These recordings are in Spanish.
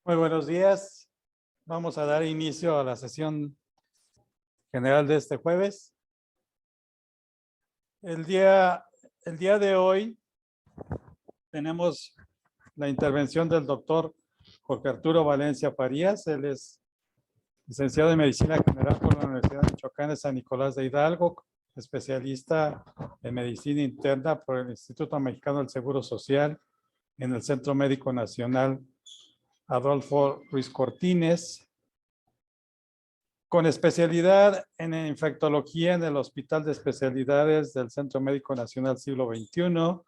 Muy buenos días. Vamos a dar inicio a la sesión general de este jueves. El día de hoy tenemos la intervención del doctor Jorge Arturo Valencia Farías. Él es licenciado en Medicina General por la Universidad de Michoacán de San Nicolás de Hidalgo, especialista en Medicina Interna por el Instituto Mexicano del Seguro Social en el Centro Médico Nacional Adolfo Ruiz Cortines, con especialidad en infectología en el Hospital de Especialidades del Centro Médico Nacional Siglo XXI,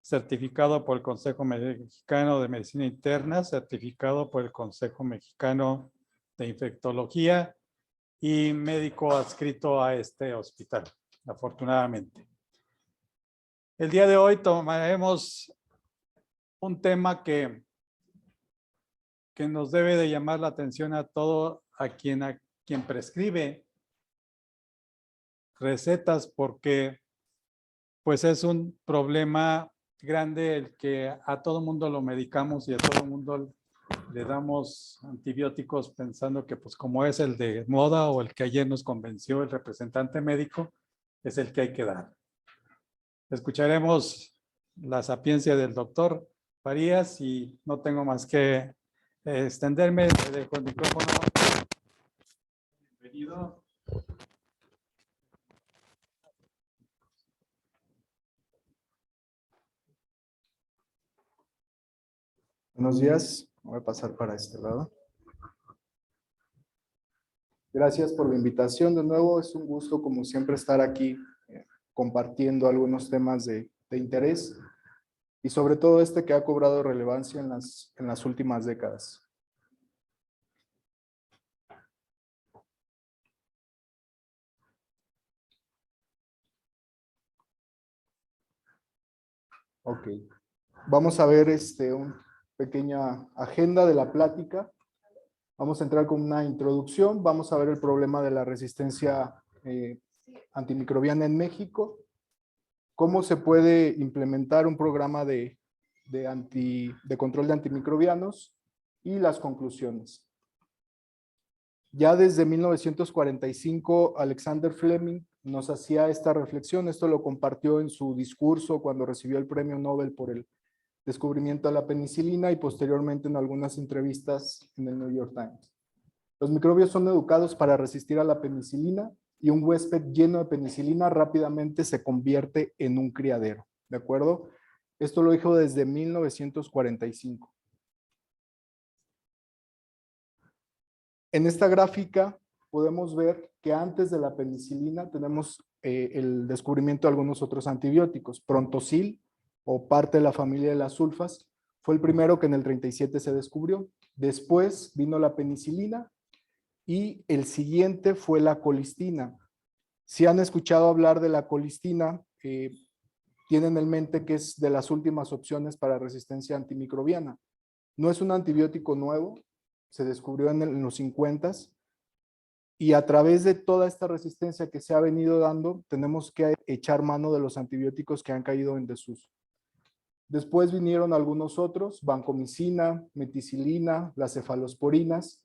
certificado por el Consejo Mexicano de Medicina Interna, certificado por el Consejo Mexicano de Infectología y médico adscrito a este hospital, afortunadamente. El día de hoy tomaremos un tema que nos debe de llamar la atención a todo a quien prescribe recetas, porque pues es un problema grande el que a todo mundo lo medicamos y a todo mundo le damos antibióticos pensando que pues como es el de moda o el que ayer nos convenció el representante médico, es el que hay que dar. Escucharemos la sapiencia del doctor Farías y no tengo más que extenderme. Le dejo el micrófono. Bienvenido. Buenos días, voy a pasar para este lado. Gracias por la invitación de nuevo, es un gusto como siempre estar aquí compartiendo algunos temas de interés y sobre todo este que ha cobrado relevancia en las últimas décadas. Ok, vamos a ver una pequeña agenda de la plática. Vamos a entrar con una introducción, vamos a ver el problema de la resistencia antimicrobiana en México, cómo se puede implementar un programa de control de antimicrobianos y las conclusiones. Ya desde 1945, Alexander Fleming nos hacía esta reflexión, esto lo compartió en su discurso cuando recibió el premio Nobel por el descubrimiento de la penicilina y posteriormente en algunas entrevistas en el New York Times. Los microbios son educados para resistir a la penicilina y un huésped lleno de penicilina rápidamente se convierte en un criadero, ¿de acuerdo? Esto lo dijo desde 1945. En esta gráfica podemos ver que antes de la penicilina tenemos el descubrimiento de algunos otros antibióticos. Prontosil, o parte de la familia de las sulfas, fue el primero que en el 37 se descubrió. Después vino la penicilina y el siguiente fue la colistina. Si han escuchado hablar de la colistina, tienen en mente que es de las últimas opciones para resistencia antimicrobiana. No es un antibiótico nuevo, se descubrió en los 50s y a través de toda esta resistencia que se ha venido dando, tenemos que echar mano de los antibióticos que han caído en desuso. Después vinieron algunos otros, vancomicina, meticilina, las cefalosporinas,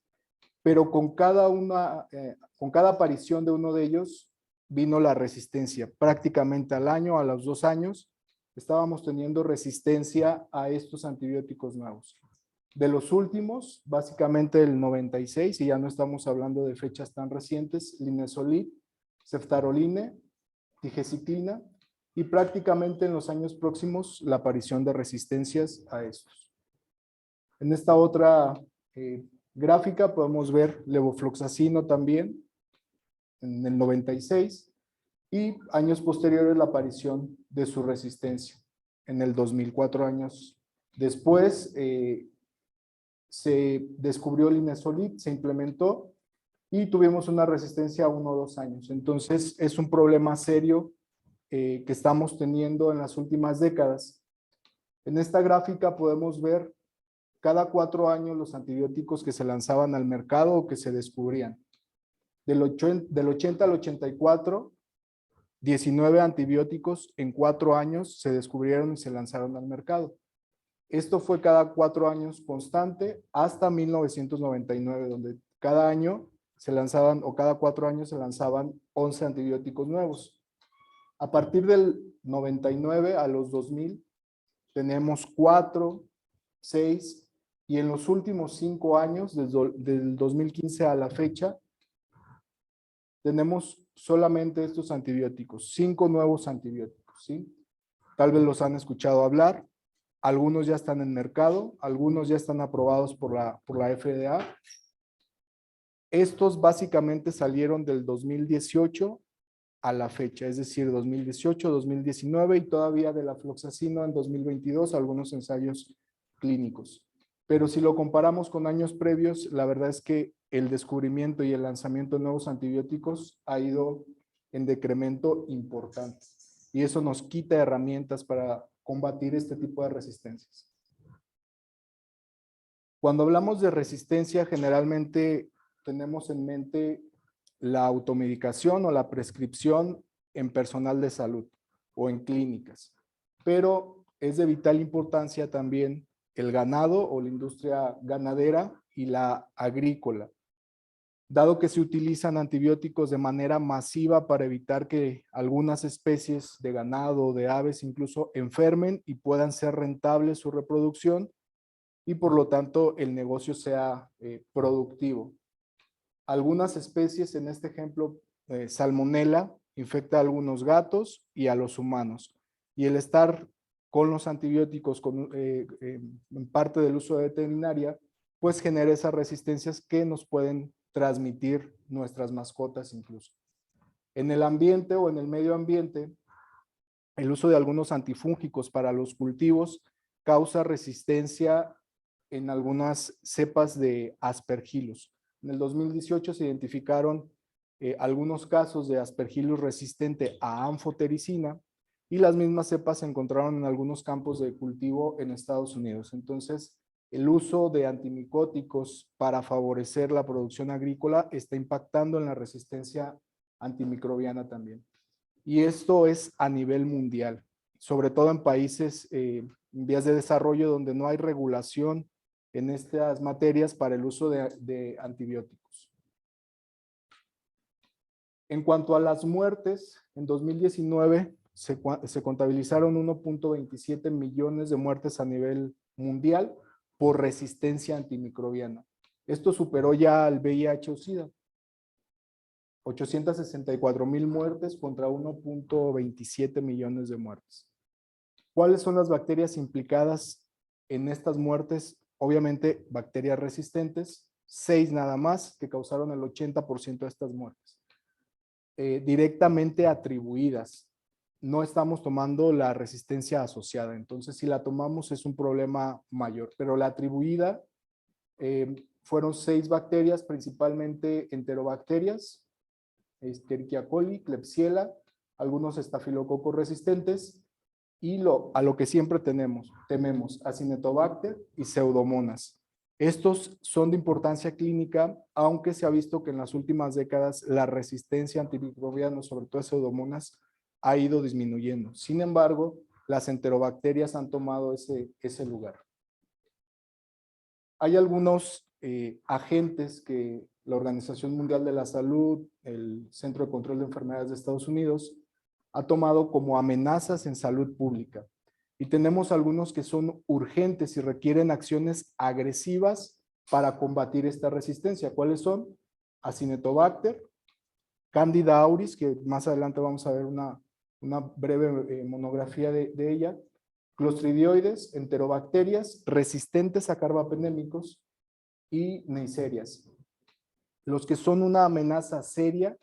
pero con cada aparición de uno de ellos vino la resistencia. Prácticamente al año, a los 2 años, estábamos teniendo resistencia a estos antibióticos nuevos. De los últimos, básicamente el 96, y ya no estamos hablando de fechas tan recientes, linezolid, ceftaroline, tigecyclina, y prácticamente en los años próximos la aparición de resistencias a estos. En esta otra gráfica podemos ver levofloxacino también en el 96 y años posteriores la aparición de su resistencia en el 2004 años. Después se descubrió el linezolid, se implementó y tuvimos una resistencia a 1 o 2 años. Entonces es un problema serio que estamos teniendo en las últimas décadas. En esta gráfica podemos ver cada 4 años los antibióticos que se lanzaban al mercado o que se descubrían. Del 80 al 84, 19 antibióticos en 4 años se descubrieron y se lanzaron al mercado. Esto fue cada 4 años constante hasta 1999, donde cada año se lanzaban, o cada 4 años se lanzaban 11 antibióticos nuevos. A partir del 99 a los 2000, tenemos 4, 6, y en los últimos 5 años, desde del 2015 a la fecha, tenemos solamente estos antibióticos, 5 nuevos antibióticos, ¿sí? Tal vez los han escuchado hablar, algunos ya están en mercado, algunos ya están aprobados por la FDA. Estos básicamente salieron del 2018 a la fecha, es decir, 2018, 2019 y todavía de la fluoxacino en 2022, algunos ensayos clínicos. Pero si lo comparamos con años previos, la verdad es que el descubrimiento y el lanzamiento de nuevos antibióticos ha ido en decremento importante. Y eso nos quita herramientas para combatir este tipo de resistencias. Cuando hablamos de resistencia, generalmente tenemos en mente la automedicación o la prescripción en personal de salud o en clínicas. Pero es de vital importancia también el ganado o la industria ganadera y la agrícola, dado que se utilizan antibióticos de manera masiva para evitar que algunas especies de ganado o de aves incluso enfermen y puedan ser rentables su reproducción y por lo tanto el negocio sea productivo. Algunas especies, en este ejemplo, Salmonella, infecta a algunos gatos y a los humanos. Y el estar con los antibióticos en parte del uso de veterinaria, pues genera esas resistencias que nos pueden transmitir nuestras mascotas incluso. En el ambiente o en el medio ambiente, el uso de algunos antifúngicos para los cultivos causa resistencia en algunas cepas de Aspergillus. En el 2018 se identificaron algunos casos de Aspergillus resistente a anfotericina y las mismas cepas se encontraron en algunos campos de cultivo en Estados Unidos. Entonces, el uso de antimicóticos para favorecer la producción agrícola está impactando en la resistencia antimicrobiana también. Y esto es a nivel mundial, sobre todo en países en vías de desarrollo donde no hay regulación en estas materias para el uso de antibióticos. En cuanto a las muertes, en 2019 se contabilizaron 1.27 millones de muertes a nivel mundial por resistencia antimicrobiana. Esto superó ya al VIH o SIDA. 864,000 muertes contra 1.27 millones de muertes. ¿Cuáles son las bacterias implicadas en estas muertes? Obviamente, bacterias resistentes, 6 nada más, que causaron el 80% de estas muertes. Directamente atribuidas. No estamos tomando la resistencia asociada. Entonces, si la tomamos es un problema mayor. Pero la atribuida fueron 6 bacterias, principalmente enterobacterias, Escherichia coli, Klebsiella, algunos estafilococos resistentes y a lo que siempre tememos, Acinetobacter y Pseudomonas. Estos son de importancia clínica, aunque se ha visto que en las últimas décadas la resistencia antimicrobiana, sobre todo a Pseudomonas, ha ido disminuyendo. Sin embargo, las enterobacterias han tomado ese lugar. Hay algunos agentes que la Organización Mundial de la Salud, el Centro de Control de Enfermedades de Estados Unidos, ha tomado como amenazas en salud pública. Y tenemos algunos que son urgentes y requieren acciones agresivas para combatir esta resistencia. ¿Cuáles son? Acinetobacter, Candida auris, que más adelante vamos a ver una breve monografía de ella, Clostridioides, enterobacterias resistentes a carbapenémicos y neiserias. Los que son una amenaza seria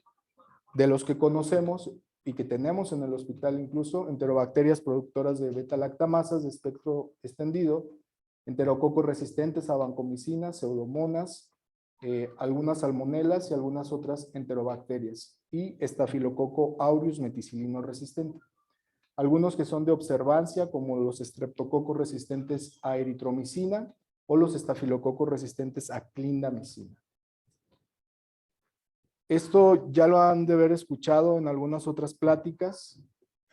de los que conocemos y que tenemos en el hospital incluso, enterobacterias productoras de beta-lactamasas de espectro extendido, enterococos resistentes a vancomicina, pseudomonas, algunas salmonelas y algunas otras enterobacterias, y estafilococo aureus meticilino resistente. Algunos que son de observancia, como los estreptococos resistentes a eritromicina o los estafilococos resistentes a clindamicina. Esto ya lo han de haber escuchado en algunas otras pláticas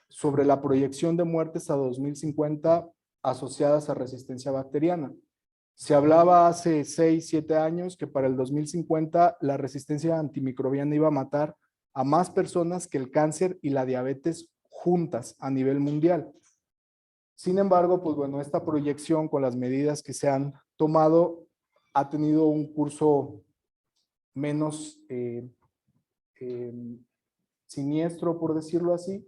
sobre la proyección de muertes a 2050 asociadas a resistencia bacteriana. Se hablaba hace 6, 7 años que para el 2050 la resistencia antimicrobiana iba a matar a más personas que el cáncer y la diabetes juntas a nivel mundial. Sin embargo, pues bueno, esta proyección con las medidas que se han tomado ha tenido un curso menos siniestro, por decirlo así,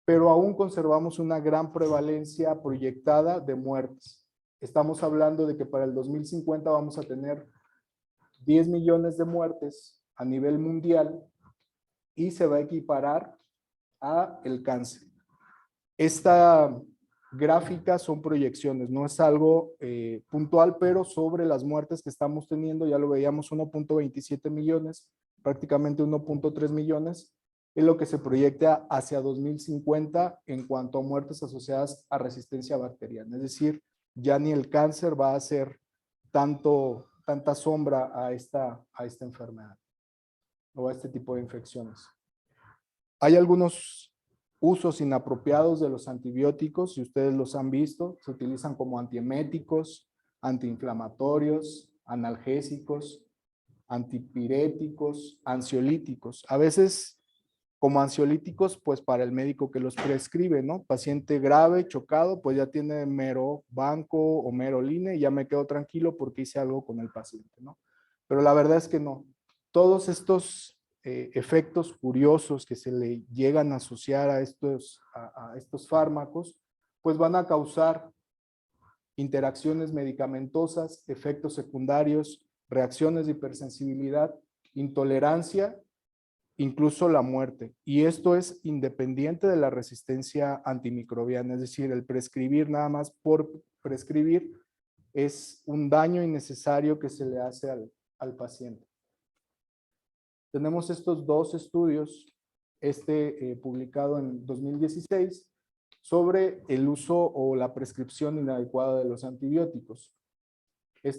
pero aún conservamos una gran prevalencia proyectada de muertes. Estamos hablando de que para el 2050 vamos a tener 10 millones de muertes a nivel mundial y se va a equiparar a el cáncer. Esta gráfica son proyecciones, no es algo puntual, pero sobre las muertes que estamos teniendo, ya lo veíamos, 1.27 millones, prácticamente 1.3 millones, es lo que se proyecta hacia 2050 en cuanto a muertes asociadas a resistencia bacteriana. Es decir, ya ni el cáncer va a hacer tanta sombra a esta enfermedad o a este tipo de infecciones. Hay algunos usos inapropiados de los antibióticos, si ustedes los han visto, se utilizan como antieméticos, antiinflamatorios, analgésicos, antipiréticos, ansiolíticos. A veces como ansiolíticos, pues para el médico que los prescribe, ¿no? Paciente grave, chocado, pues ya tiene mero banco o mero line y ya me quedo tranquilo porque hice algo con el paciente, ¿no? Pero la verdad es que no. Todos estos efectos curiosos que se le llegan a asociar a estos fármacos, pues van a causar interacciones medicamentosas, efectos secundarios, reacciones de hipersensibilidad, intolerancia, incluso la muerte. Y esto es independiente de la resistencia antimicrobiana, es decir, el prescribir nada más por prescribir es un daño innecesario que se le hace al paciente. Tenemos estos dos estudios, publicado en 2016, sobre el uso o la prescripción inadecuada de los antibióticos.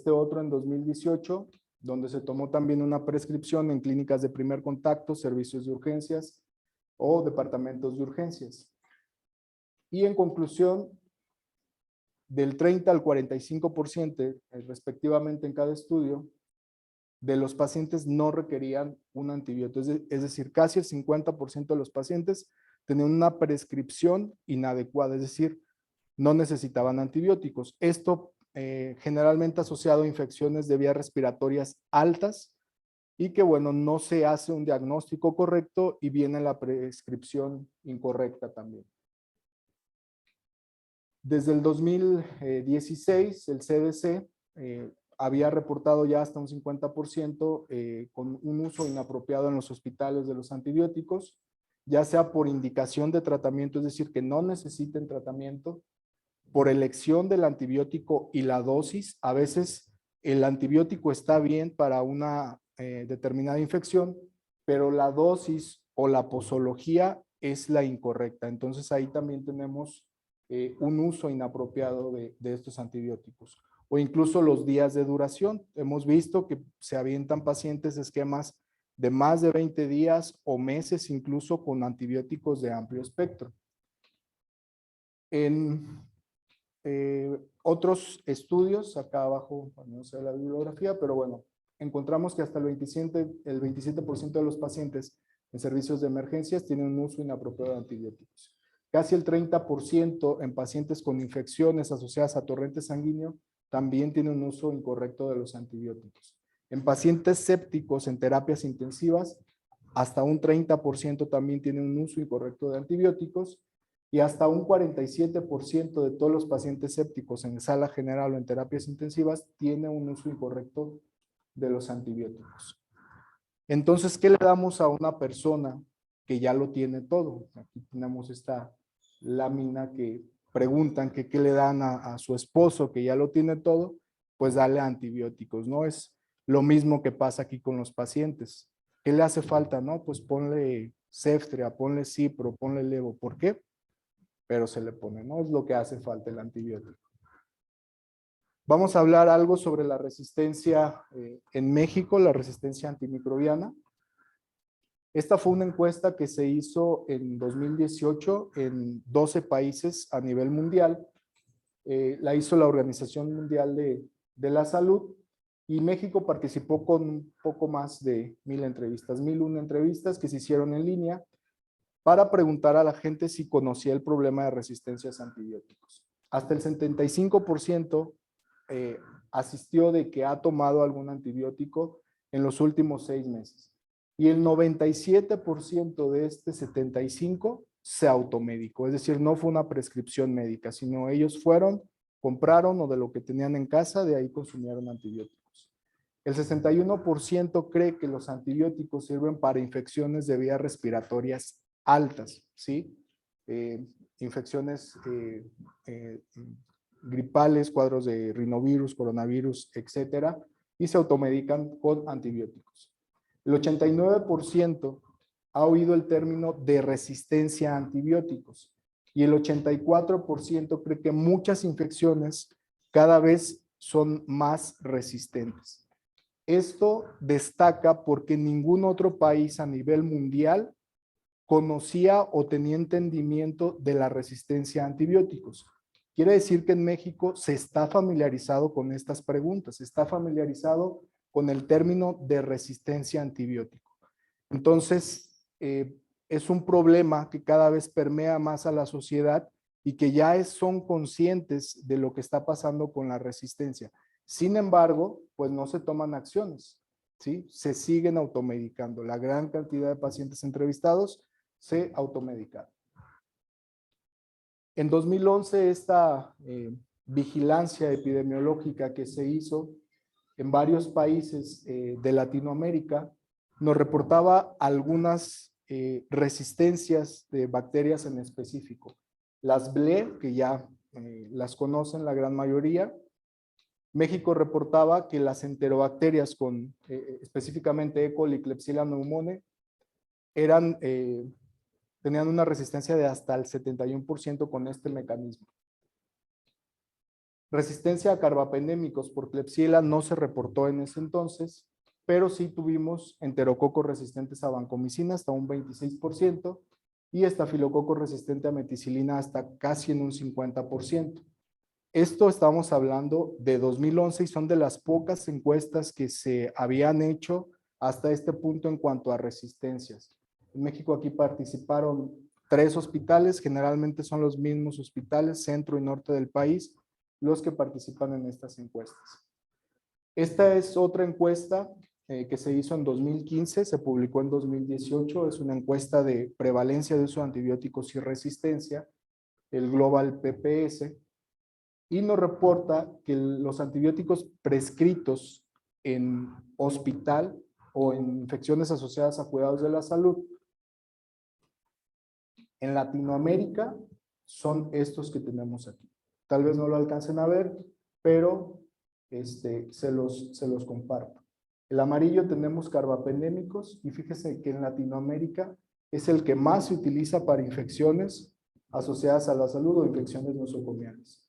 Otro en 2018, donde se tomó también una prescripción en clínicas de primer contacto, servicios de urgencias o departamentos de urgencias. Y en conclusión, del 30 al 45%, respectivamente en cada estudio, de los pacientes no requerían un antibiótico. Es decir, casi el 50% de los pacientes tenían una prescripción inadecuada, es decir, no necesitaban antibióticos. Esto generalmente asociado a infecciones de vías respiratorias altas y que, bueno, no se hace un diagnóstico correcto y viene la prescripción incorrecta también. Desde el 2016, el CDC había reportado ya hasta un 50% con un uso inapropiado en los hospitales de los antibióticos, ya sea por indicación de tratamiento, es decir, que no necesiten tratamiento, por elección del antibiótico y la dosis. A veces el antibiótico está bien para una determinada infección, pero la dosis o la posología es la incorrecta. Entonces ahí también tenemos un uso inapropiado de estos antibióticos. O incluso los días de duración. Hemos visto que se avientan pacientes esquemas de más de 20 días o meses incluso con antibióticos de amplio espectro. En otros estudios, acá abajo, no sé la bibliografía, pero bueno, encontramos que hasta el 27% de los pacientes en servicios de emergencias tienen un uso inapropiado de antibióticos. Casi el 30% en pacientes con infecciones asociadas a torrente sanguíneo también tiene un uso incorrecto de los antibióticos. En pacientes sépticos en terapias intensivas, hasta un 30% también tiene un uso incorrecto de antibióticos y hasta un 47% de todos los pacientes sépticos en sala general o en terapias intensivas tiene un uso incorrecto de los antibióticos. Entonces, ¿qué le damos a una persona que ya lo tiene todo? Aquí tenemos esta lámina que preguntan que qué le dan a su esposo que ya lo tiene todo, pues dale antibióticos, ¿no? Es lo mismo que pasa aquí con los pacientes. ¿Qué le hace falta, no? Pues ponle Ceftria, ponle Cipro, ponle Levo. ¿Por qué? Pero se le pone, ¿no? Es lo que hace falta el antibiótico. Vamos a hablar algo sobre la resistencia en México, la resistencia antimicrobiana. Esta fue una encuesta que se hizo en 2018 en 12 países a nivel mundial la hizo la Organización Mundial de la Salud, y México participó con un poco más de 1000 entrevistas, 1001 entrevistas que se hicieron en línea para preguntar a la gente si conocía el problema de resistencias a antibióticos. Hasta el 75% asistió de que ha tomado algún antibiótico en los últimos 6 meses. Y el 97% de este 75% se automedicó, es decir, no fue una prescripción médica, sino ellos fueron, compraron o de lo que tenían en casa, de ahí consumieron antibióticos. El 61% cree que los antibióticos sirven para infecciones de vías respiratorias altas, ¿sí? Infecciones gripales, cuadros de rinovirus, coronavirus, etcétera, y se automedican con antibióticos. El 89% ha oído el término de resistencia a antibióticos y el 84% cree que muchas infecciones cada vez son más resistentes. Esto destaca porque ningún otro país a nivel mundial conocía o tenía entendimiento de la resistencia a antibióticos. Quiere decir que en México se está familiarizado con estas preguntas, se está familiarizado con el término de resistencia a antibiótico. Entonces, es un problema que cada vez permea más a la sociedad y que ya son conscientes de lo que está pasando con la resistencia. Sin embargo, pues no se toman acciones, ¿sí? Se siguen automedicando. La gran cantidad de pacientes entrevistados se automedicaron. En 2011, esta vigilancia epidemiológica que se hizo en varios países de Latinoamérica nos reportaba algunas resistencias de bacterias en específico. Las BLE, que ya las conocen la gran mayoría. México reportaba que las enterobacterias con específicamente E. coli y Klebsiella pneumoniae tenían una resistencia de hasta el 71% con este mecanismo. Resistencia a carbapendémicos por Klebsiella no se reportó en ese entonces, pero sí tuvimos enterococos resistentes a vancomicina hasta un 26% y estafilococo resistente a meticilina hasta casi en un 50%. Esto estamos hablando de 2011 y son de las pocas encuestas que se habían hecho hasta este punto en cuanto a resistencias. En México aquí participaron 3 hospitales, generalmente son los mismos hospitales, centro y norte del país, los que participan en estas encuestas. Esta es otra encuesta que se hizo en 2015, se publicó en 2018, es una encuesta de prevalencia de uso de antibióticos y resistencia, el Global PPS, y nos reporta que los antibióticos prescritos en hospital o en infecciones asociadas a cuidados de la salud en Latinoamérica son estos que tenemos aquí. Tal vez no lo alcancen a ver, pero se los comparto. El amarillo tenemos carbapendémicos y fíjese que en Latinoamérica es el que más se utiliza para infecciones asociadas a la salud o infecciones nosocomiales.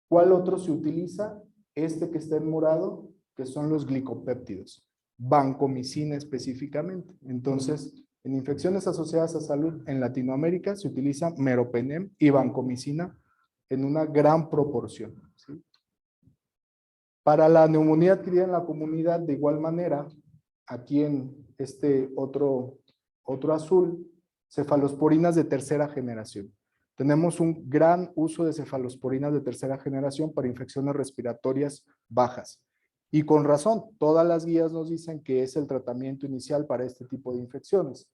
¿Cuál otro se utiliza? Este que está en morado, que son los glicopéptidos, vancomicina específicamente. Entonces, en infecciones asociadas a salud en Latinoamérica se utiliza meropenem y vancomicina en una gran proporción, ¿sí? Para la neumonía adquirida en la comunidad, de igual manera, aquí en este otro azul, cefalosporinas de tercera generación. Tenemos un gran uso de cefalosporinas de tercera generación para infecciones respiratorias bajas. Y con razón, todas las guías nos dicen que es el tratamiento inicial para este tipo de infecciones.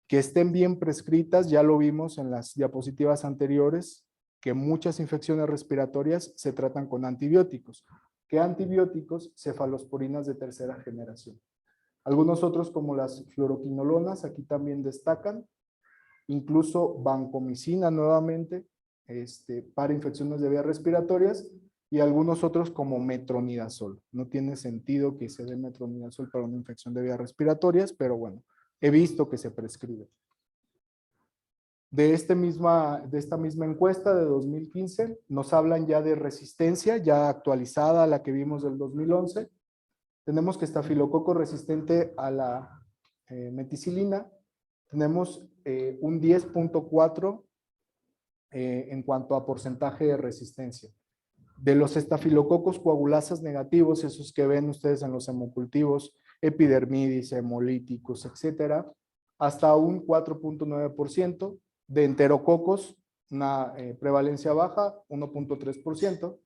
Que estén bien prescritas, ya lo vimos en las diapositivas anteriores, que muchas infecciones respiratorias se tratan con antibióticos. ¿Qué antibióticos? Cefalosporinas de tercera generación. Algunos otros como las fluoroquinolonas aquí también destacan. Incluso vancomicina nuevamente para infecciones de vías respiratorias y algunos otros como metronidazol. No tiene sentido que se dé metronidazol para una infección de vías respiratorias, pero bueno, he visto que se prescribe. De esta misma encuesta de 2015 nos hablan ya de resistencia, ya actualizada a la que vimos del 2011. Tenemos que estafilococo resistente a la meticilina. Tenemos un 10.4 en cuanto a porcentaje de resistencia. De los estafilococos coagulazas negativos, esos que ven ustedes en los hemocultivos, epidermidis, hemolíticos, etcétera, hasta un 4.9%. De enterococos, una prevalencia baja, 1.3%.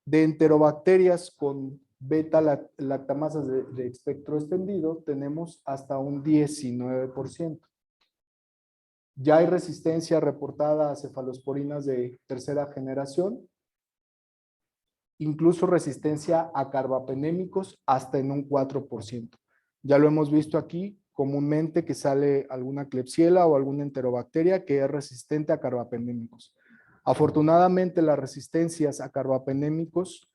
De enterobacterias con beta-lactamasas de espectro extendido, tenemos hasta un 19%. Ya hay resistencia reportada a cefalosporinas de tercera generación, incluso resistencia a carbapenémicos hasta en un 4%. Ya lo hemos visto aquí comúnmente que sale alguna Klebsiella o alguna enterobacteria que es resistente a carbapenémicos. Afortunadamente, las resistencias a carbapenémicos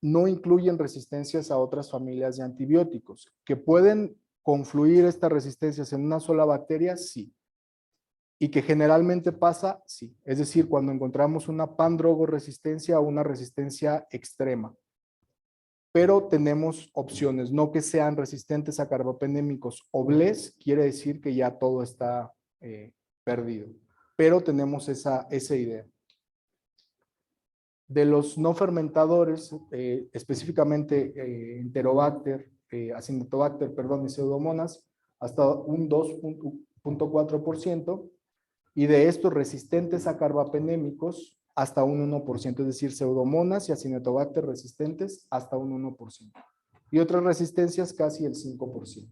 no incluyen resistencias a otras familias de antibióticos. ¿Que pueden confluir estas resistencias en una sola bacteria? Sí. ¿Y que generalmente pasa? Sí. Es decir, cuando encontramos una pandrogoresistencia o una resistencia extrema. Pero tenemos opciones, no que sean resistentes a carbapenémicos o BLES, quiere decir que ya todo está perdido. Pero tenemos esa idea. De los no fermentadores, específicamente Enterobacter, Acinetobacter, perdón, y Pseudomonas, hasta un 2.4%, y de estos resistentes a carbapenémicos, hasta un 1%, es decir, Pseudomonas y Acinetobacter resistentes hasta un 1%. Y otras resistencias casi el 5%.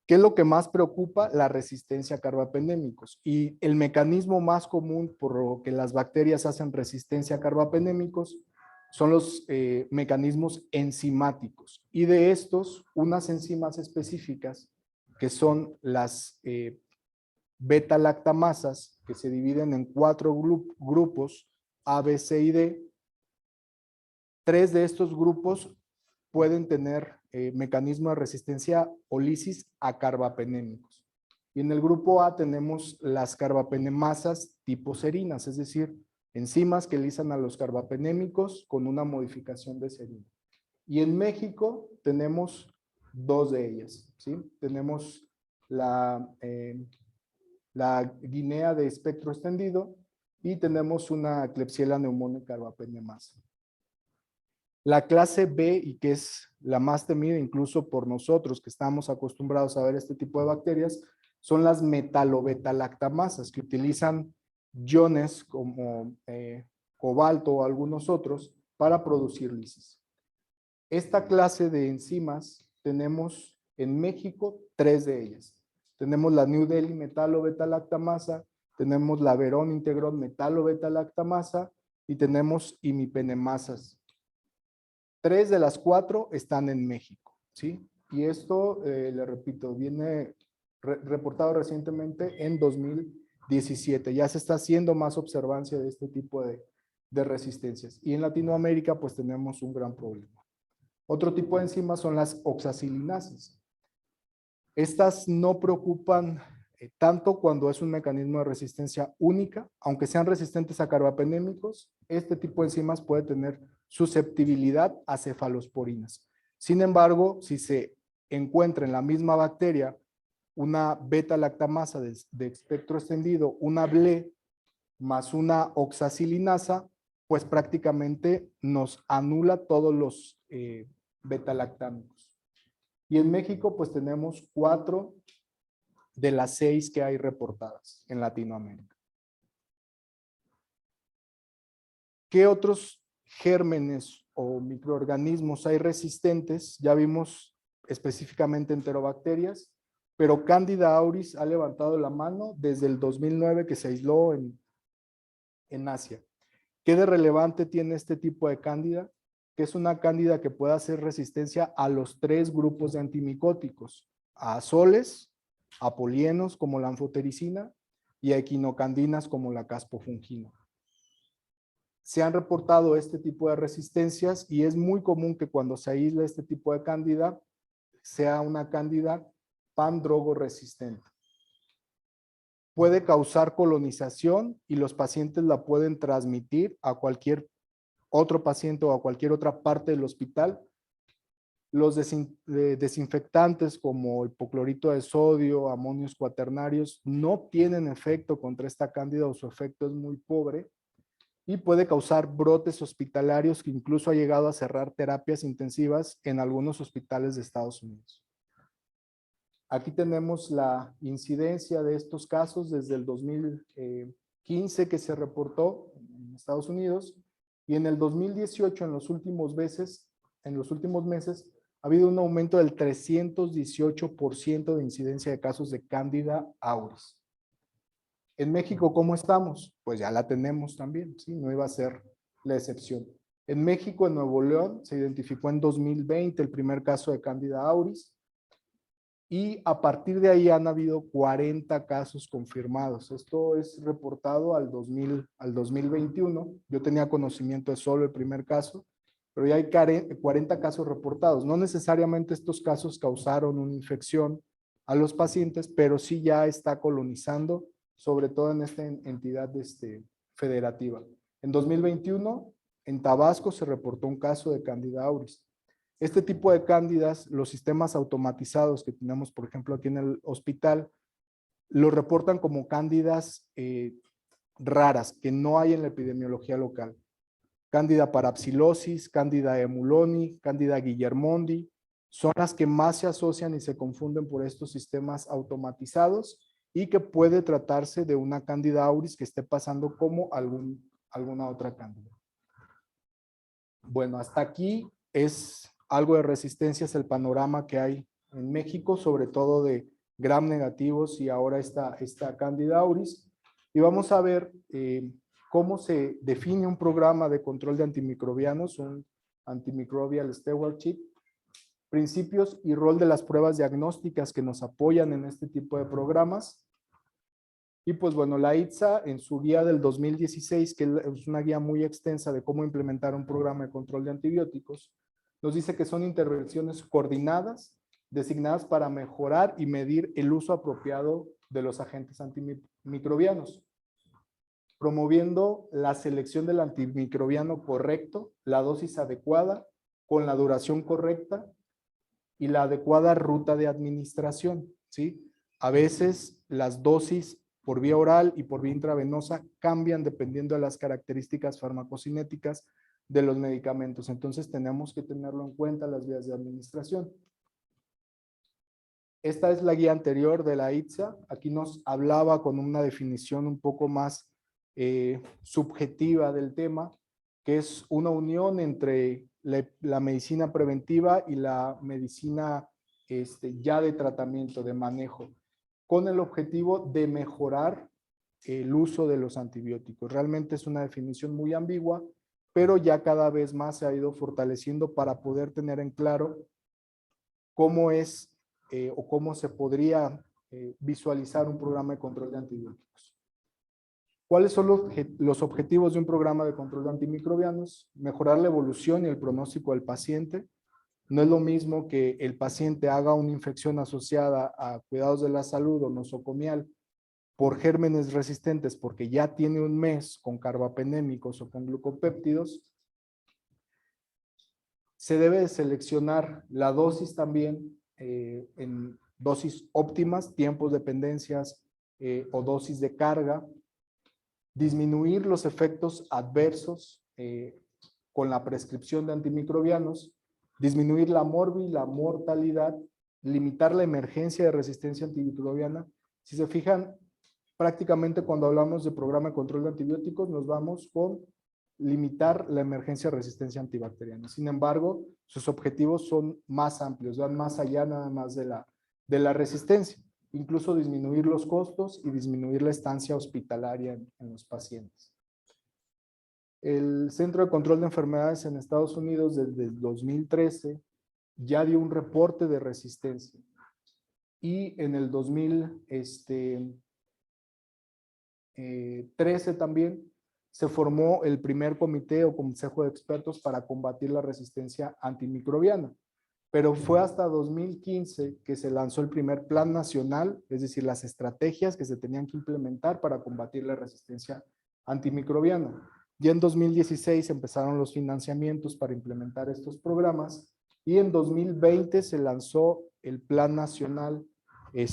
¿Qué es lo que más preocupa? La resistencia a carbapenémicos. Y el mecanismo más común por lo que las bacterias hacen resistencia a carbapenémicos son los mecanismos enzimáticos. Y de estos, unas enzimas específicas, que son las beta-lactamasas, que se dividen en 4 grupos, A, B, C y D. 3 de estos grupos pueden tener mecanismo de resistencia o lisis a carbapenémicos. Y en el grupo A tenemos las carbapenemasas tipo serinas, es decir, enzimas que lisan a los carbapenémicos con una modificación de serina. Y en México tenemos 2 de ellas, ¿sí? Tenemos la guinea de espectro extendido y tenemos una Klebsiella pneumoniae carbapenemasa. La clase B, y que es la más temida incluso por nosotros que estamos acostumbrados a ver este tipo de bacterias, son las metalobeta-lactamasas que utilizan iones como cobalto o algunos otros para producir lisis. Esta clase de enzimas tenemos en México 3 de ellas. Tenemos la New Delhi metalobeta-lactamasa, tenemos la Verón Integron metalobeta-lactamasa y tenemos imipenemasas. 3 de las 4 están en México, ¿sí? Y esto, le repito, viene reportado recientemente en 2017. Ya se está haciendo más observancia de este tipo de resistencias. Y en Latinoamérica, pues tenemos un gran problema. Otro tipo de enzimas son las oxacilinasas. Estas no preocupan tanto cuando es un mecanismo de resistencia única, aunque sean resistentes a carbapenémicos, este tipo de enzimas puede tener susceptibilidad a cefalosporinas. Sin embargo, si se encuentra en la misma bacteria una beta-lactamasa de espectro extendido, una BLE más una oxacilinasa, pues prácticamente nos anula todos los beta-lactámicos. Y en México, pues tenemos 4 de las 6 que hay reportadas en Latinoamérica. ¿Qué otros gérmenes o microorganismos hay resistentes? Ya vimos específicamente enterobacterias, pero Candida auris ha levantado la mano desde el 2009 que se aisló en Asia. ¿Qué de relevante tiene este tipo de cándida? Que es una cándida que puede hacer resistencia a los 3 grupos de antimicóticos, a azoles, a polienos como la anfotericina y a equinocandinas como la caspofungina. Se han reportado este tipo de resistencias y es muy común que cuando se aísla este tipo de cándida sea una cándida pandrogoresistente. Puede causar colonización y los pacientes la pueden transmitir a cualquier otro paciente o a cualquier otra parte del hospital. Los desinfectantes como hipoclorito de sodio, amonios cuaternarios, no tienen efecto contra esta cándida o su efecto es muy pobre y puede causar brotes hospitalarios que incluso ha llegado a cerrar terapias intensivas en algunos hospitales de Estados Unidos. Aquí tenemos la incidencia de estos casos desde el 2015 que se reportó en Estados Unidos y en el 2018, en los últimos meses, ha habido un aumento del 318% de incidencia de casos de Cándida auris. En México, ¿cómo estamos? Pues ya la tenemos también, ¿sí? No iba a ser la excepción. En México, en Nuevo León, se identificó en 2020 el primer caso de Cándida auris y a partir de ahí han habido 40 casos confirmados. Esto es reportado al 2021. Yo tenía conocimiento de solo el primer caso, pero ya hay 40 casos reportados. No necesariamente estos casos causaron una infección a los pacientes, pero sí ya está colonizando, sobre todo en esta entidad federativa. En 2021, en Tabasco se reportó un caso de Cándida auris. Este tipo de cándidas, los sistemas automatizados que tenemos, por ejemplo, aquí en el hospital, lo reportan como cándidas raras que no hay en la epidemiología local. Cándida parapsilosis, Cándida emuloni, Cándida guillermondi, son las que más se asocian y se confunden por estos sistemas automatizados y que puede tratarse de una Cándida auris que esté pasando como alguna otra cándida. Bueno, hasta aquí es algo de resistencia, es el panorama que hay en México, sobre todo de gram negativos y ahora esta Cándida auris. Y vamos a ver cómo se define un programa de control de antimicrobianos, un antimicrobial stewardship, principios y rol de las pruebas diagnósticas que nos apoyan en este tipo de programas. Y pues bueno, la ITSA en su guía del 2016, que es una guía muy extensa de cómo implementar un programa de control de antibióticos, nos dice que son intervenciones coordinadas, designadas para mejorar y medir el uso apropiado de los agentes antimicrobianos, promoviendo la selección del antimicrobiano correcto, la dosis adecuada, con la duración correcta y la adecuada ruta de administración, ¿sí? A veces las dosis por vía oral y por vía intravenosa cambian dependiendo de las características farmacocinéticas de los medicamentos. Entonces tenemos que tenerlo en cuenta las vías de administración. Esta es la guía anterior de la ITSA. Aquí nos hablaba con una definición un poco más subjetiva del tema, que es una unión entre la medicina preventiva y la medicina ya de tratamiento, de manejo, con el objetivo de mejorar el uso de los antibióticos. Realmente es una definición muy ambigua, pero ya cada vez más se ha ido fortaleciendo para poder tener en claro cómo es o cómo se podría visualizar un programa de control de antibióticos. ¿Cuáles son los objetivos de un programa de control de antimicrobianos? Mejorar la evolución y el pronóstico del paciente. No es lo mismo que el paciente haga una infección asociada a cuidados de la salud o nosocomial por gérmenes resistentes porque ya tiene un mes con carbapenémicos o con glucopéptidos. Se debe de seleccionar la dosis también en dosis óptimas, tiempos de dependencias o dosis de carga. Disminuir los efectos adversos con la prescripción de antimicrobianos, disminuir la la mortalidad, limitar la emergencia de resistencia antimicrobiana. Si se fijan, prácticamente cuando hablamos de programa de control de antibióticos nos vamos con limitar la emergencia de resistencia antibacteriana. Sin embargo, sus objetivos son más amplios, van más allá nada más de la resistencia. Incluso disminuir los costos y disminuir la estancia hospitalaria en los pacientes. El Centro de Control de Enfermedades en Estados Unidos desde el 2013 ya dio un reporte de resistencia y en el 2013 también se formó el primer comité o consejo de expertos para combatir la resistencia antimicrobiana. Pero fue hasta 2015 que se lanzó el primer plan nacional, es decir, las estrategias que se tenían que implementar para combatir la resistencia antimicrobiana. Ya en 2016 empezaron los financiamientos para implementar estos programas Y en 2020 se lanzó el Plan Nacional, el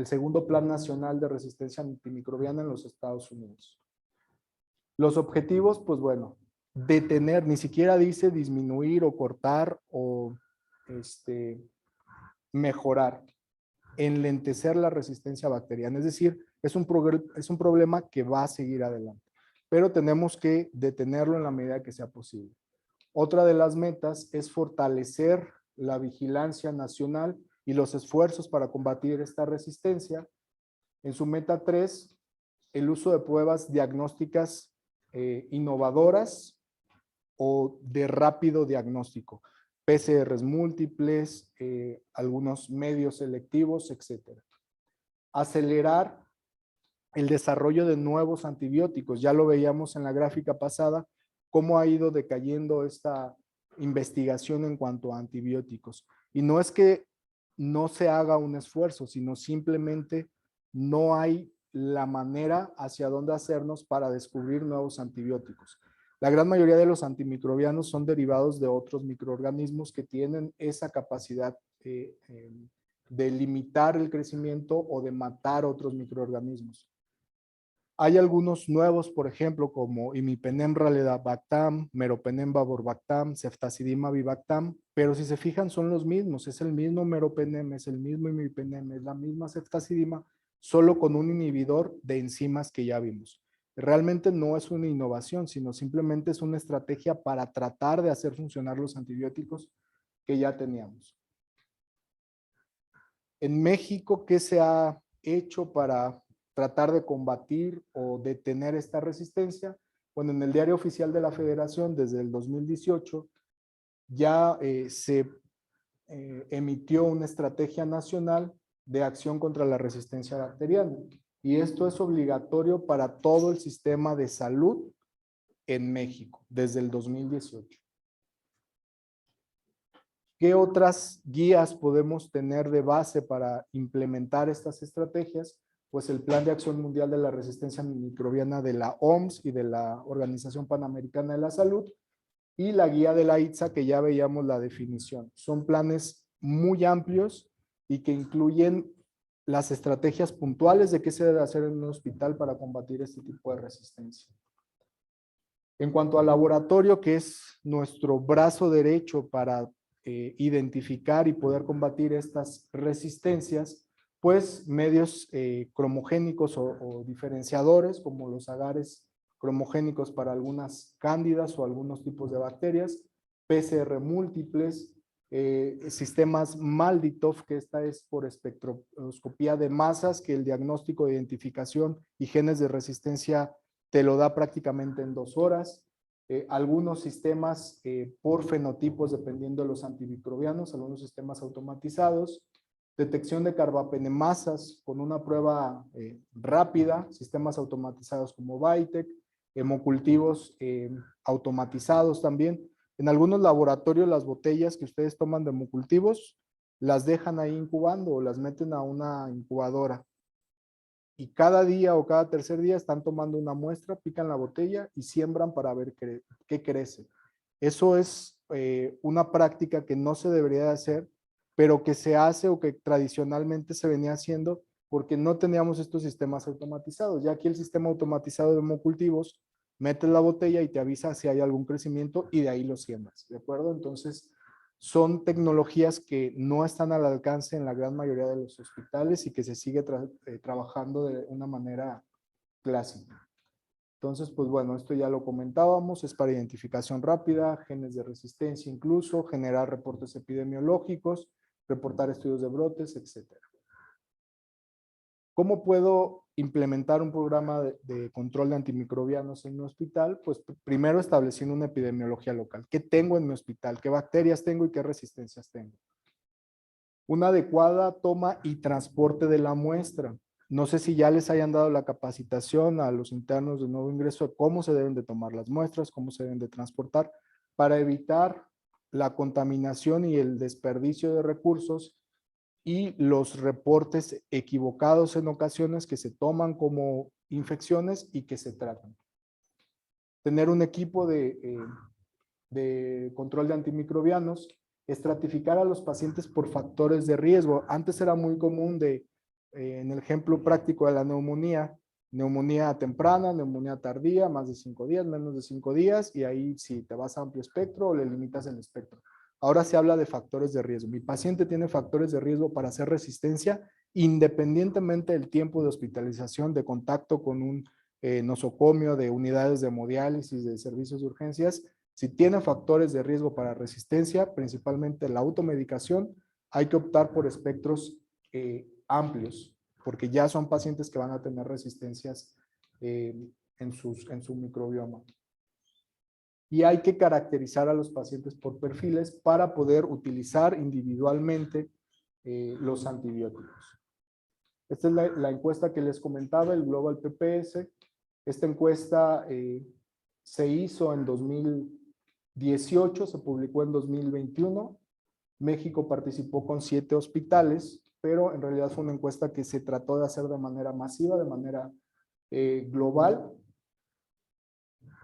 segundo Plan Nacional de Resistencia Antimicrobiana en los Estados Unidos. Los objetivos, pues bueno, detener, ni siquiera dice disminuir o cortar o mejorar, enlentecer la resistencia bacteriana. Es decir, es un problema que va a seguir adelante, pero tenemos que detenerlo en la medida que sea posible. Otra de las metas es fortalecer la vigilancia nacional y los esfuerzos para combatir esta resistencia. En su meta 3, el uso de pruebas diagnósticas innovadoras o de rápido diagnóstico, PCRs múltiples, algunos medios selectivos, etc. Acelerar el desarrollo de nuevos antibióticos. Ya lo veíamos en la gráfica pasada, cómo ha ido decayendo esta investigación en cuanto a antibióticos. Y no es que no se haga un esfuerzo, sino simplemente no hay la manera hacia dónde hacernos para descubrir nuevos antibióticos. La gran mayoría de los antimicrobianos son derivados de otros microorganismos que tienen esa capacidad de limitar el crecimiento o de matar otros microorganismos. Hay algunos nuevos, por ejemplo, como imipenem ralebactam, meropenem bavorbactam, ceftazidime avibactam, pero si se fijan son los mismos, es el mismo meropenem, es el mismo imipenem, es la misma ceftazidima, solo con un inhibidor de enzimas que ya vimos. Realmente no es una innovación, sino simplemente es una estrategia para tratar de hacer funcionar los antibióticos que ya teníamos. En México, ¿qué se ha hecho para tratar de combatir o detener esta resistencia? Bueno, en el Diario Oficial de la Federación, desde el 2018, ya se emitió una estrategia nacional de acción contra la resistencia bacteriana. Y esto es obligatorio para todo el sistema de salud en México, desde el 2018. ¿Qué otras guías podemos tener de base para implementar estas estrategias? Pues el Plan de Acción Mundial de la Resistencia Microbiana de la OMS y de la Organización Panamericana de la Salud y la guía de la ITSA, que ya veíamos la definición. Son planes muy amplios y que incluyen las estrategias puntuales de qué se debe hacer en un hospital para combatir este tipo de resistencia. En cuanto al laboratorio, que es nuestro brazo derecho para identificar y poder combatir estas resistencias, pues medios cromogénicos o diferenciadores, como los agares cromogénicos para algunas cándidas o algunos tipos de bacterias, PCR múltiples, sistemas MALDI-TOF, que esta es por espectroscopía de masas, que el diagnóstico de identificación y genes de resistencia te lo da prácticamente en 2 horas. Algunos sistemas por fenotipos, dependiendo de los antimicrobianos, algunos sistemas automatizados, detección de carbapenemasas con una prueba rápida, sistemas automatizados como Vitek, hemocultivos automatizados también. En algunos laboratorios las botellas que ustedes toman de hemocultivos las dejan ahí incubando o las meten a una incubadora. Y cada día o cada tercer día están tomando una muestra, pican la botella y siembran para ver qué crece. Eso es una práctica que no se debería de hacer, pero que se hace o que tradicionalmente se venía haciendo porque no teníamos estos sistemas automatizados. Ya aquí el sistema automatizado de hemocultivos, metes la botella y te avisa si hay algún crecimiento y de ahí lo siembras, ¿de acuerdo? Entonces, son tecnologías que no están al alcance en la gran mayoría de los hospitales y que se sigue trabajando de una manera clásica. Entonces, pues bueno, esto ya lo comentábamos, es para identificación rápida, genes de resistencia incluso, generar reportes epidemiológicos, reportar estudios de brotes, etc. ¿Cómo puedo implementar un programa de control de antimicrobianos en mi hospital? Pues primero estableciendo una epidemiología local. ¿Qué tengo en mi hospital? ¿Qué bacterias tengo y qué resistencias tengo? Una adecuada toma y transporte de la muestra. No sé si ya les hayan dado la capacitación a los internos de nuevo ingreso de cómo se deben de tomar las muestras, cómo se deben de transportar para evitar la contaminación y el desperdicio de recursos y los reportes equivocados en ocasiones que se toman como infecciones y que se tratan. Tener un equipo de de control de antimicrobianos, estratificar a los pacientes por factores de riesgo. Antes era muy común en el ejemplo práctico de la neumonía temprana, neumonía tardía, más de 5 días, menos de 5 días, y ahí si te vas a amplio espectro o le limitas el espectro. Ahora se habla de factores de riesgo. Mi paciente tiene factores de riesgo para hacer resistencia, independientemente del tiempo de hospitalización, de contacto con un nosocomio, de unidades de hemodiálisis, de servicios de urgencias. Si tiene factores de riesgo para resistencia, principalmente la automedicación, hay que optar por espectros amplios, porque ya son pacientes que van a tener resistencias en su microbioma. Y hay que caracterizar a los pacientes por perfiles para poder utilizar individualmente los antibióticos. Esta es la encuesta que les comentaba, el Global PPS. Esta encuesta se hizo en 2018, se publicó en 2021. México participó con 7 hospitales, pero en realidad fue una encuesta que se trató de hacer de manera masiva, de manera global.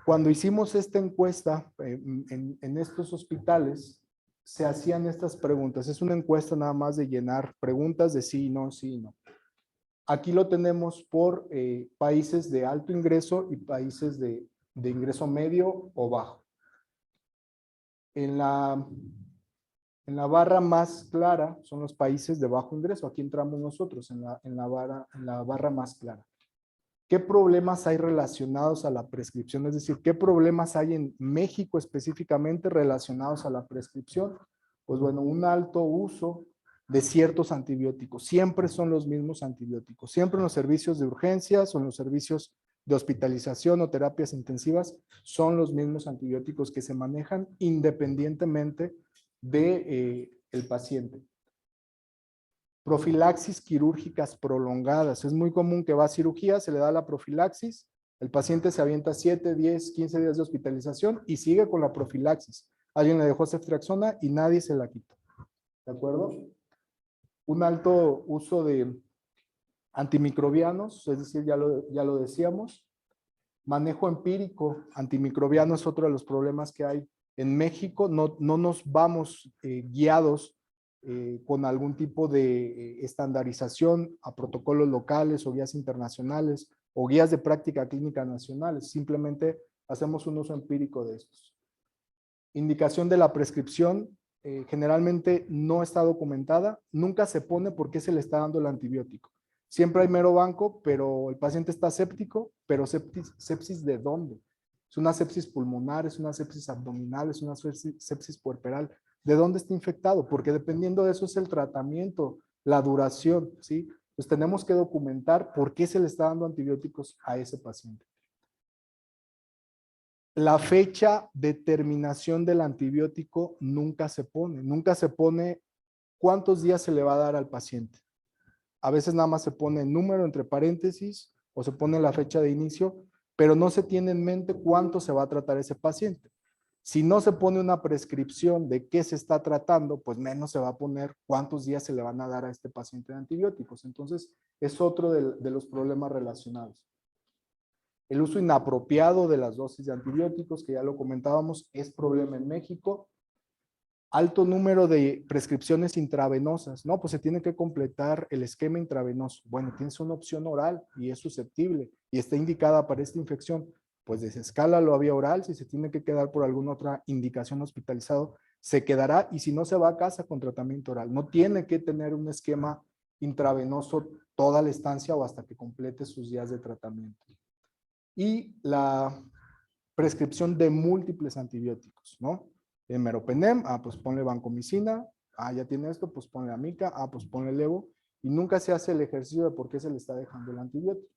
Cuando hicimos esta encuesta en estos hospitales, se hacían estas preguntas. Es una encuesta nada más de llenar preguntas de sí y no, sí y no. Aquí lo tenemos por países de alto ingreso y países de ingreso medio o bajo. En la barra más clara son los países de bajo ingreso. Aquí entramos nosotros en la barra más clara. ¿Qué problemas hay relacionados a la prescripción? Es decir, ¿qué problemas hay en México específicamente relacionados a la prescripción? Pues bueno, un alto uso de ciertos antibióticos. Siempre son los mismos antibióticos. Siempre en los servicios de urgencias o en los servicios de hospitalización o terapias intensivas son los mismos antibióticos que se manejan independientemente del paciente. Profilaxis quirúrgicas prolongadas. Es muy común que va a cirugía, se le da la profilaxis, el paciente se avienta 7, 10, 15 días de hospitalización y sigue con la profilaxis. Alguien le dejó ceftriaxona y nadie se la quita. ¿De acuerdo? Un alto uso de antimicrobianos, es decir, ya lo decíamos. Manejo empírico antimicrobiano es otro de los problemas que hay en México. No nos vamos guiados con algún tipo de estandarización a protocolos locales o guías internacionales o guías de práctica clínica nacionales. Simplemente hacemos un uso empírico de estos. Indicación de la prescripción generalmente no está documentada. Nunca se pone por qué se le está dando el antibiótico. Siempre hay mero banco, pero el paciente está séptico, pero sepsis ¿de dónde? Es una sepsis pulmonar, es una sepsis abdominal, es una sepsis puerperal. ¿De dónde está infectado? Porque dependiendo de eso es el tratamiento, la duración, ¿sí? Pues tenemos que documentar por qué se le está dando antibióticos a ese paciente. La fecha de terminación del antibiótico nunca se pone cuántos días se le va a dar al paciente. A veces nada más se pone el número entre paréntesis o se pone la fecha de inicio, pero no se tiene en mente cuánto se va a tratar ese paciente. Si no se pone una prescripción de qué se está tratando, pues menos se va a poner cuántos días se le van a dar a este paciente de antibióticos. Entonces, es otro de los problemas relacionados. El uso inapropiado de las dosis de antibióticos, que ya lo comentábamos, es problema en México. Alto número de prescripciones intravenosas. No, pues se tiene que completar el esquema intravenoso. Bueno, tienes una opción oral y es susceptible y está indicada para esta infección. Pues desescálalo a vía oral. Si se tiene que quedar por alguna otra indicación hospitalizado, se quedará y si no se va a casa con tratamiento oral. No tiene que tener un esquema intravenoso toda la estancia o hasta que complete sus días de tratamiento. Y la prescripción de múltiples antibióticos, ¿no? El meropenem, pues ponle vancomicina, ya tiene esto, pues ponle amica, pues ponle levo, y nunca se hace el ejercicio de por qué se le está dejando el antibiótico.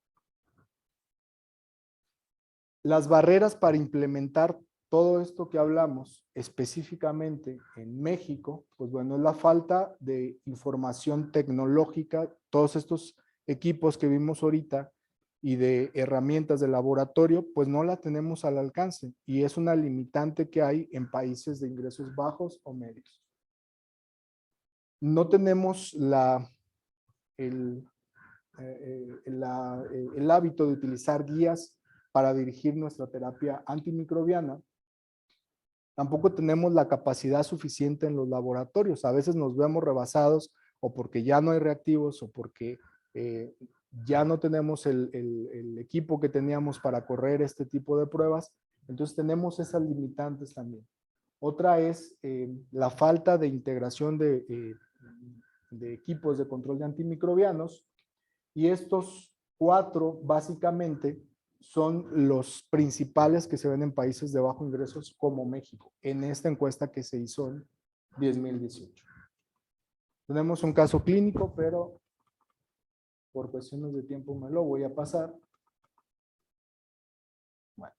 Las barreras para implementar todo esto que hablamos, específicamente en México, pues bueno, es la falta de información tecnológica, todos estos equipos que vimos ahorita, y de herramientas de laboratorio, pues no la tenemos al alcance y es una limitante que hay en países de ingresos bajos o medios. No tenemos el hábito de utilizar guías para dirigir nuestra terapia antimicrobiana Tampoco tenemos la capacidad suficiente en los laboratorios. A veces nos vemos rebasados o porque ya no hay reactivos o porque ya no tenemos el equipo que teníamos para correr este tipo de pruebas. Entonces tenemos esas limitantes también. Otra es la falta de integración de equipos de control de antimicrobianos, y estos 4 básicamente son los principales que se ven en países de bajos ingresos como México, en esta encuesta que se hizo en 2018. Tenemos un caso clínico, pero por cuestiones de tiempo me lo voy a pasar. Bueno.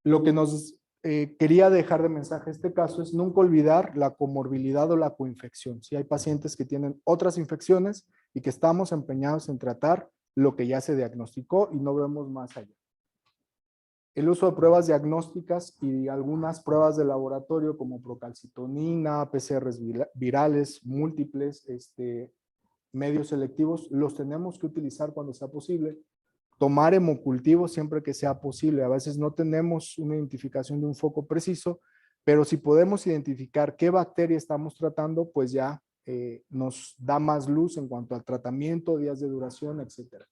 Lo que nos quería dejar de mensaje este caso es nunca olvidar la comorbilidad o la coinfección. Si hay pacientes que tienen otras infecciones y que estamos empeñados en tratar lo que ya se diagnosticó y no vemos más allá. El uso de pruebas diagnósticas y algunas pruebas de laboratorio como procalcitonina, PCRs virales, múltiples, medios selectivos, los tenemos que utilizar cuando sea posible. Tomar hemocultivo siempre que sea posible. A veces no tenemos una identificación de un foco preciso, pero si podemos identificar qué bacteria estamos tratando, pues ya nos da más luz en cuanto al tratamiento, días de duración, etc.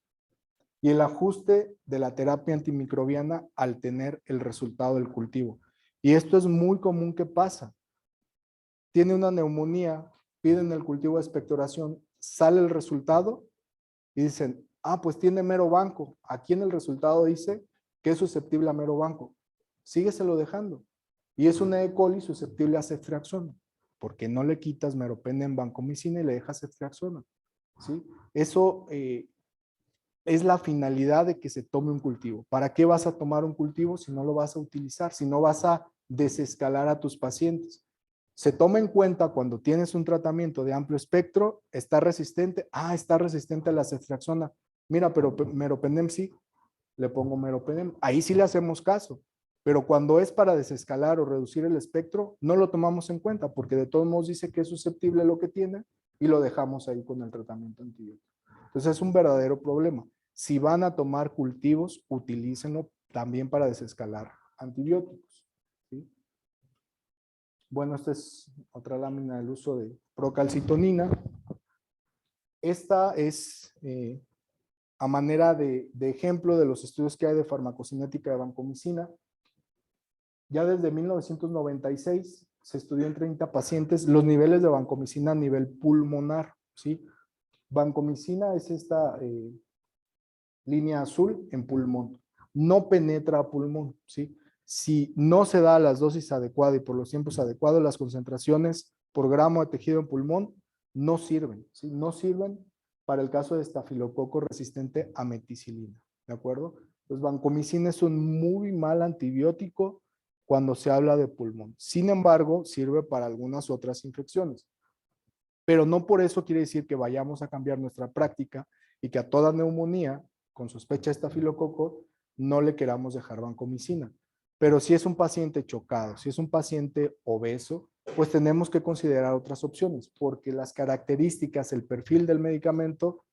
Y el ajuste de la terapia antimicrobiana al tener el resultado del cultivo. Y esto es muy común que pasa. Tiene una neumonía, piden el cultivo de expectoración, sale el resultado y dicen, ah, pues tiene mero banco. Aquí en el resultado dice que es susceptible a mero banco. Sígueselo dejando. Y es una E. coli susceptible a ceftriaxona. Porque no le quitas meropenem vancomicina y le dejas ceftriaxona. ¿Sí? Eso es la finalidad de que se tome un cultivo. ¿Para qué vas a tomar un cultivo si no lo vas a utilizar? Si no vas a desescalar a tus pacientes. Se toma en cuenta cuando tienes un tratamiento de amplio espectro, está resistente, está resistente a la ceftriaxona. Mira, pero meropenem sí, le pongo meropenem. Ahí sí le hacemos caso. Pero cuando es para desescalar o reducir el espectro, no lo tomamos en cuenta porque de todos modos dice que es susceptible a lo que tiene y lo dejamos ahí con el tratamiento antibiótico. Entonces es un verdadero problema. Si van a tomar cultivos, utilícenlo también para desescalar antibióticos. ¿Sí? Bueno, esta es otra lámina del uso de procalcitonina. Esta es a manera de ejemplo de los estudios que hay de farmacocinética de vancomicina. Ya desde 1996 se estudió en 30 pacientes los niveles de vancomicina a nivel pulmonar. ¿Sí? Vancomicina es esta línea azul en pulmón. No penetra a pulmón. ¿Sí? Si no se da las dosis adecuadas y por los tiempos adecuados, las concentraciones por gramo de tejido en pulmón no sirven. ¿Sí? No sirven para el caso de estafilococo resistente a meticilina. ¿De acuerdo? Pues vancomicina es un muy mal antibiótico cuando se habla de pulmón. Sin embargo, sirve para algunas otras infecciones. Pero no por eso quiere decir que vayamos a cambiar nuestra práctica y que a toda neumonía con sospecha de estafilococo no le queramos dejar vancomicina. Pero si es un paciente chocado, si es un paciente obeso, pues tenemos que considerar otras opciones, porque las características, el perfil del medicamento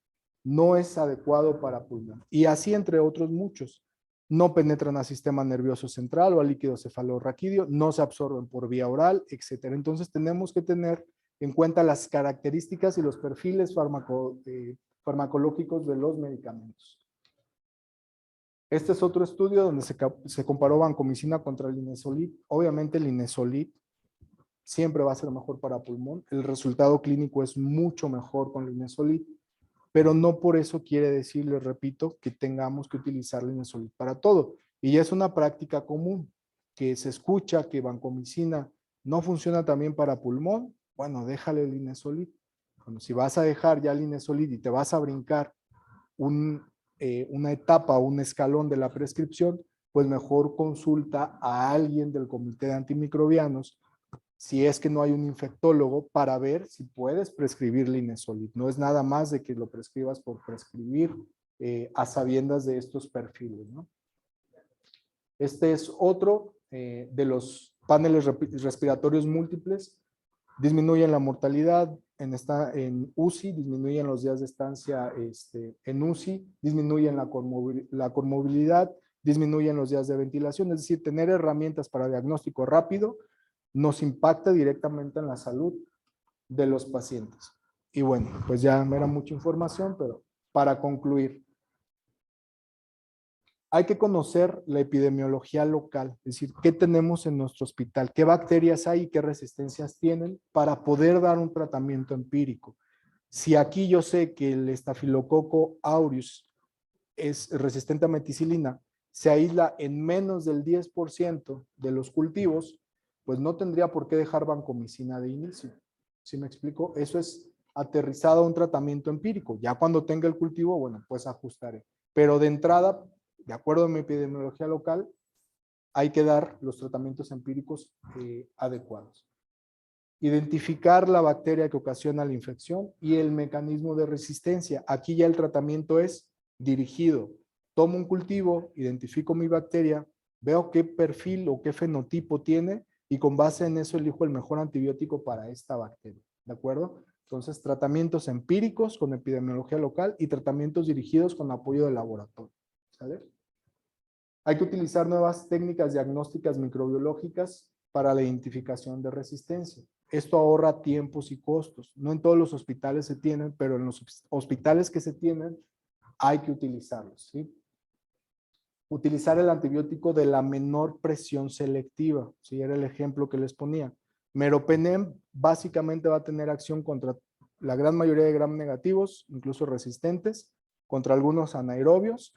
no es adecuado para pulmón. Y así entre otros muchos. No penetran al sistema nervioso central o al líquido cefalorraquídeo, no se absorben por vía oral, etc. Entonces tenemos que tener en cuenta las características y los perfiles farmacológicos de los medicamentos. Este es otro estudio donde se comparó vancomicina contra el linezolid. Obviamente el linezolid siempre va a ser mejor para pulmón. El resultado clínico es mucho mejor con linezolid, pero no por eso quiere decir, les repito, que tengamos que utilizar linezolid para todo. Y ya es una práctica común que se escucha que vancomicina no funciona también para pulmón. Bueno, déjale el linezolid. Bueno, si vas a dejar ya el linezolid y te vas a brincar una etapa o un escalón de la prescripción, pues mejor consulta a alguien del comité de antimicrobianos si es que no hay un infectólogo para ver si puedes prescribir linezolid. No es nada más de que lo prescribas por prescribir a sabiendas de estos perfiles, ¿no? Este es otro de los paneles respiratorios múltiples. Disminuyen la mortalidad en UCI, disminuyen los días de estancia en UCI, disminuyen la comorbilidad, disminuyen los días de ventilación, es decir, tener herramientas para diagnóstico rápido nos impacta directamente en la salud de los pacientes. Y bueno, pues ya me era mucha información, pero para concluir, hay que conocer la epidemiología local, es decir, qué tenemos en nuestro hospital, qué bacterias hay y qué resistencias tienen para poder dar un tratamiento empírico. Si aquí yo sé que el estafilococo aureus es resistente a meticilina, se aísla en menos del 10% de los cultivos, pues no tendría por qué dejar vancomicina de inicio. ¿Sí me explico? Eso es aterrizado a un tratamiento empírico. Ya cuando tenga el cultivo, bueno, pues ajustaré. Pero de entrada, de acuerdo a mi epidemiología local, hay que dar los tratamientos empíricos adecuados. Identificar la bacteria que ocasiona la infección y el mecanismo de resistencia. Aquí ya el tratamiento es dirigido. Tomo un cultivo, identifico mi bacteria, veo qué perfil o qué fenotipo tiene y con base en eso elijo el mejor antibiótico para esta bacteria. ¿De acuerdo? Entonces, tratamientos empíricos con epidemiología local y tratamientos dirigidos con apoyo del laboratorio. ¿Sale? Hay que utilizar nuevas técnicas diagnósticas microbiológicas para la identificación de resistencia. Esto ahorra tiempos y costos. No en todos los hospitales se tienen, pero en los hospitales que se tienen hay que utilizarlos, ¿sí? Utilizar el antibiótico de la menor presión selectiva, ¿sí? Era el ejemplo que les ponía. Meropenem básicamente va a tener acción contra la gran mayoría de gram negativos, incluso resistentes, contra algunos anaerobios,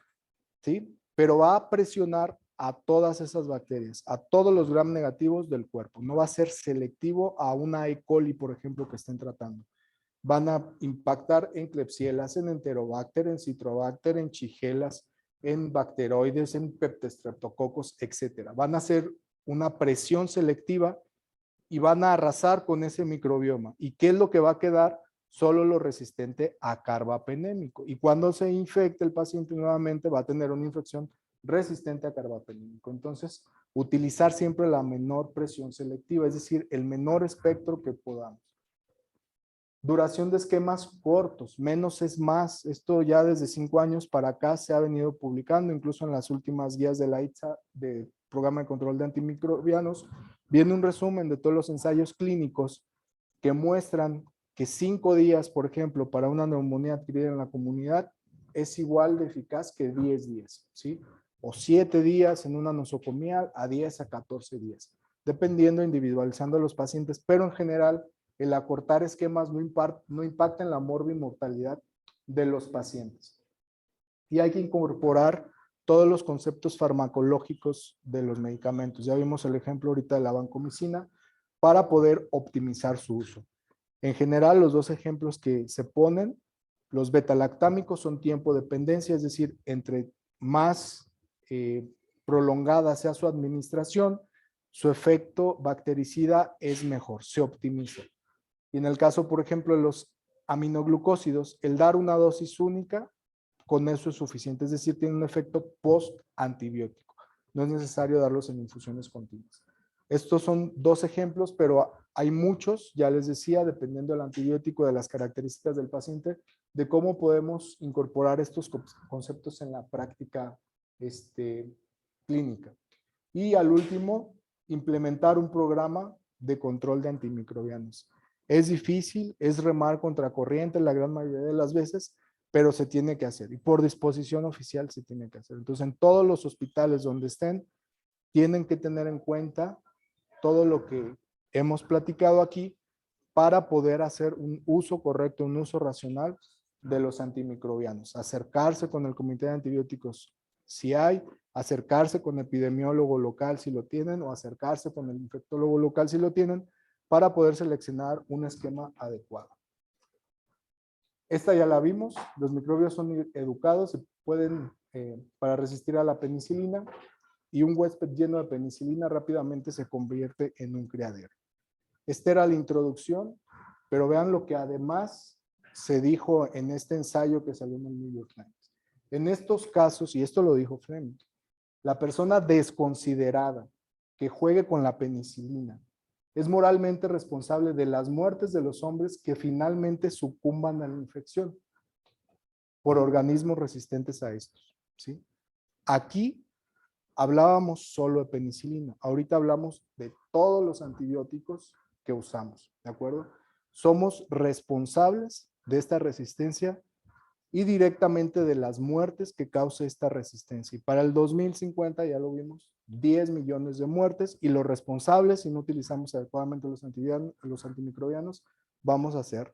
¿sí? Pero va a presionar a todas esas bacterias, a todos los gram negativos del cuerpo. No va a ser selectivo a una E. coli, por ejemplo, que estén tratando. Van a impactar en Klebsiella, en Enterobacter, en Citrobacter, en Shigellas, en bacteroides, en Peptostreptococos, etc. Van a hacer una presión selectiva y van a arrasar con ese microbioma. ¿Y qué es lo que va a quedar? Solo lo resistente a carbapenémico. Y cuando se infecte el paciente nuevamente va a tener una infección resistente a carbapenémico. Entonces, utilizar siempre la menor presión selectiva, es decir, el menor espectro que podamos. Duración de esquemas cortos, menos es más. Esto ya desde 5 años para acá se ha venido publicando, incluso en las últimas guías de la ITSA, de Programa de Control de Antimicrobianos, viene un resumen de todos los ensayos clínicos que muestran que 5 días, por ejemplo, para una neumonía adquirida en la comunidad es igual de eficaz que 10 días, ¿sí? O 7 días en una nosocomía a 10 a 14 días, dependiendo, individualizando a los pacientes, pero en general el acortar esquemas no impacta en la morbimortalidad de los pacientes. Y hay que incorporar todos los conceptos farmacológicos de los medicamentos. Ya vimos el ejemplo ahorita de la vancomicina para poder optimizar su uso. En general, los dos ejemplos que se ponen, los betalactámicos son tiempo dependencia, es decir, entre más prolongada sea su administración, su efecto bactericida es mejor, se optimiza. Y en el caso, por ejemplo, de los aminoglucósidos, el dar una dosis única, con eso es suficiente, es decir, tiene un efecto post-antibiótico. No es necesario darlos en infusiones continuas. Estos son 2 ejemplos, pero hay muchos, ya les decía, dependiendo del antibiótico, de las características del paciente, de cómo podemos incorporar estos conceptos en la práctica clínica. Y al último, implementar un programa de control de antimicrobianos. Es difícil, es remar contra corriente la gran mayoría de las veces, pero se tiene que hacer y por disposición oficial se tiene que hacer. Entonces, en todos los hospitales donde estén, tienen que tener en cuenta todo lo que hemos platicado aquí para poder hacer un uso correcto, un uso racional de los antimicrobianos. Acercarse con el comité de antibióticos si hay, acercarse con el epidemiólogo local si lo tienen o acercarse con el infectólogo local si lo tienen para poder seleccionar un esquema adecuado. Esta ya la vimos, los microbios son educados, se pueden para resistir a la penicilina y un huésped lleno de penicilina rápidamente se convierte en un criadero. Esta era la introducción, pero vean lo que además se dijo en este ensayo que salió en el New York Times. En estos casos, y esto lo dijo Fleming, la persona desconsiderada que juegue con la penicilina es moralmente responsable de las muertes de los hombres que finalmente sucumban a la infección por organismos resistentes a estos, ¿sí? Aquí hablábamos solo de penicilina. Ahorita hablamos de todos los antibióticos que usamos, ¿de acuerdo? Somos responsables de esta resistencia y directamente de las muertes que causa esta resistencia. Y para el 2050, ya lo vimos, 10 millones de muertes, y los responsables, si no utilizamos adecuadamente los antimicrobianos, vamos a ser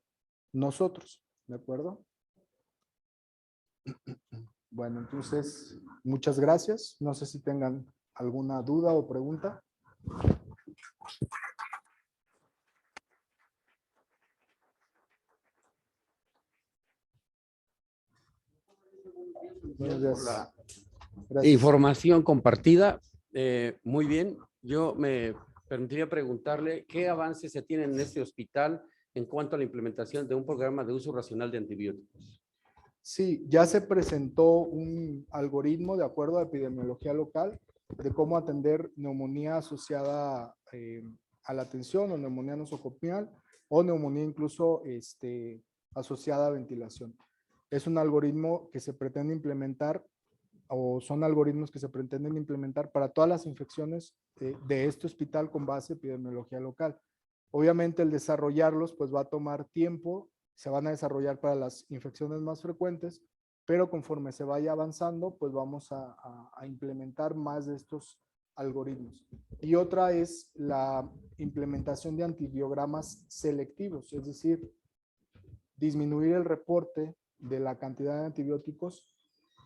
nosotros, ¿de acuerdo? Bueno, entonces, muchas gracias. No sé si tengan alguna duda o pregunta. Buenos días. Por la Gracias. información compartida. Muy bien. Yo me permitiría preguntarle qué avances se tienen en este hospital en cuanto a la implementación de un programa de uso racional de antibióticos. Sí, ya se presentó un algoritmo de acuerdo a epidemiología local de cómo atender neumonía asociada a la atención o neumonía nosocomial o neumonía incluso asociada a ventilación. Es un algoritmo que se pretende implementar o son algoritmos que se pretenden implementar para todas las infecciones de este hospital con base en epidemiología local. Obviamente el desarrollarlos pues va a tomar tiempo, se van a desarrollar para las infecciones más frecuentes, pero conforme se vaya avanzando pues vamos a implementar más de estos algoritmos. Y otra es la implementación de antibiogramas selectivos, es decir, disminuir el reporte de la cantidad de antibióticos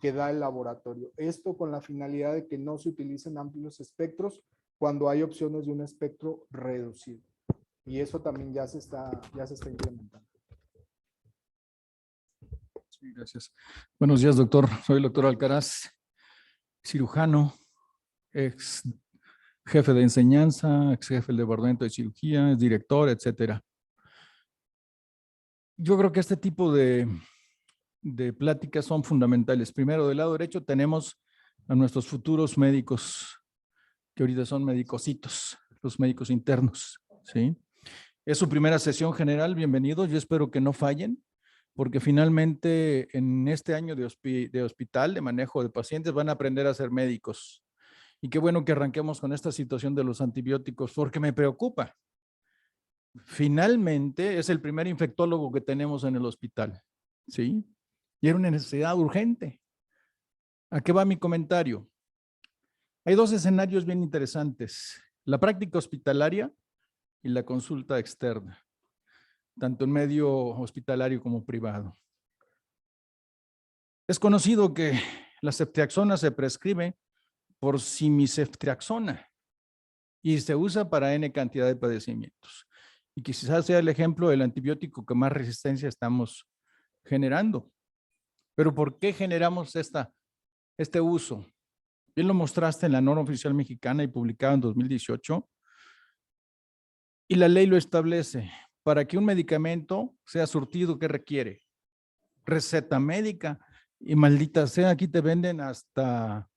que da el laboratorio. Esto con la finalidad de que no se utilicen amplios espectros cuando hay opciones de un espectro reducido. Y eso también ya se está implementando. Sí, gracias. Buenos días, doctor. Soy el doctor Alcaraz, cirujano, ex jefe de enseñanza, ex jefe del departamento de cirugía, director, etcétera. Yo creo que este tipo de pláticas son fundamentales. Primero, del lado derecho tenemos a nuestros futuros médicos, que ahorita son médicositos, los médicos internos, ¿sí? Es su primera sesión general, bienvenidos. Yo espero que no fallen, porque finalmente en este año de hospital, de manejo de pacientes, van a aprender a ser médicos. Y qué bueno que arranquemos con esta situación de los antibióticos, porque me preocupa. Finalmente es el primer infectólogo que tenemos en el hospital, ¿sí? Y era una necesidad urgente. ¿A qué va mi comentario? Hay dos escenarios bien interesantes: la práctica hospitalaria y la consulta externa, tanto en medio hospitalario como privado. Es conocido que la ceftriaxona se prescribe por simiceftriaxona y se usa para N cantidad de padecimientos. Y quizás sea el ejemplo del antibiótico que más resistencia estamos generando. Pero ¿por qué generamos este uso? Bien lo mostraste en la norma oficial mexicana y publicada en 2018. Y la ley lo establece. Para que un medicamento sea surtido, ¿qué requiere? Receta médica. Y maldita sea, aquí te venden hasta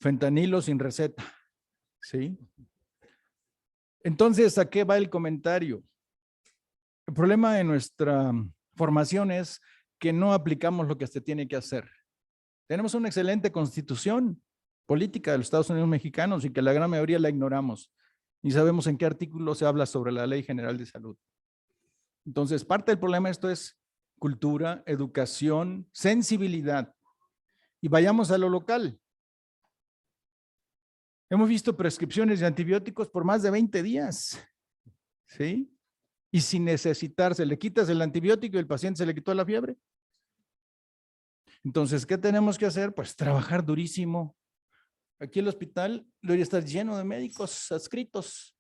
fentanilo sin receta. ¿Sí? Entonces, ¿a qué va el comentario? El problema de nuestra formación es que no aplicamos lo que se tiene que hacer. Tenemos una excelente constitución política de los Estados Unidos mexicanos y que la gran mayoría la ignoramos. Ni sabemos en qué artículo se habla sobre la Ley General de Salud. Entonces, parte del problema de esto es cultura, educación, sensibilidad. Y vayamos a lo local. Hemos visto prescripciones de antibióticos por más de 20 días. ¿Sí? Y sin necesitarse, le quitas el antibiótico y el paciente se le quitó la fiebre. Entonces, ¿qué tenemos que hacer? Pues trabajar durísimo. Aquí el hospital debería estar lleno de médicos adscritos.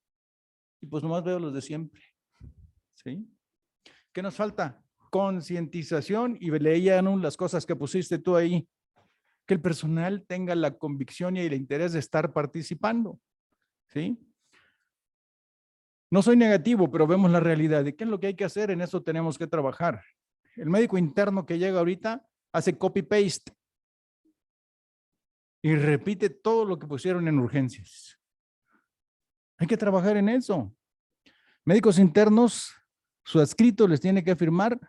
Y pues nomás veo los de siempre. ¿Sí? ¿Qué nos falta? Concientización, y leían las cosas que pusiste tú ahí. Que el personal tenga la convicción y el interés de estar participando. ¿Sí? No soy negativo, pero vemos la realidad de qué es lo que hay que hacer, en eso tenemos que trabajar. El médico interno que llega ahorita hace copy-paste y repite todo lo que pusieron en urgencias. Hay que trabajar en eso. Médicos internos, su adscrito les tiene que firmar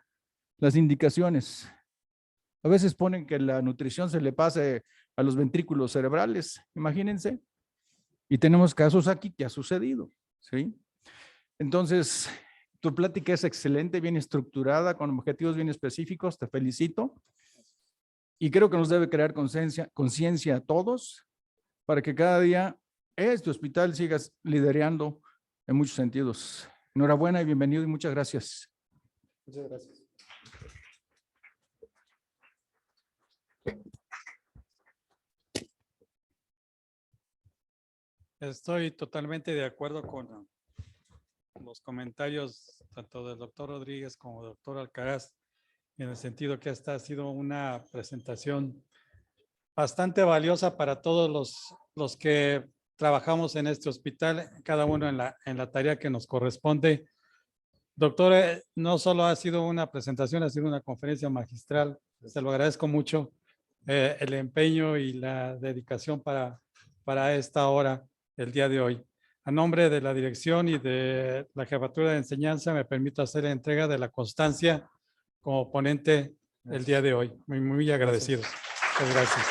las indicaciones. A veces ponen que la nutrición se le pase a los ventrículos cerebrales, imagínense. Y tenemos casos aquí que ha sucedido, ¿sí? Entonces, tu plática es excelente, bien estructurada, con objetivos bien específicos, te felicito. Y creo que nos debe crear conciencia a todos para que cada día este hospital siga liderando en muchos sentidos. Enhorabuena y bienvenido y muchas gracias. Muchas gracias. Estoy totalmente de acuerdo con los comentarios tanto del doctor Rodríguez como del doctor Alcaraz, en el sentido que esta ha sido una presentación bastante valiosa para todos los que trabajamos en este hospital, cada uno en la tarea que nos corresponde. Doctor, no solo ha sido una presentación, ha sido una conferencia magistral. Se lo agradezco mucho el empeño y la dedicación para esta hora, el día de hoy. A nombre de la dirección y de la jefatura de enseñanza, me permito hacer la entrega de la constancia como ponente el día de hoy. Muy agradecidos. Muchas gracias.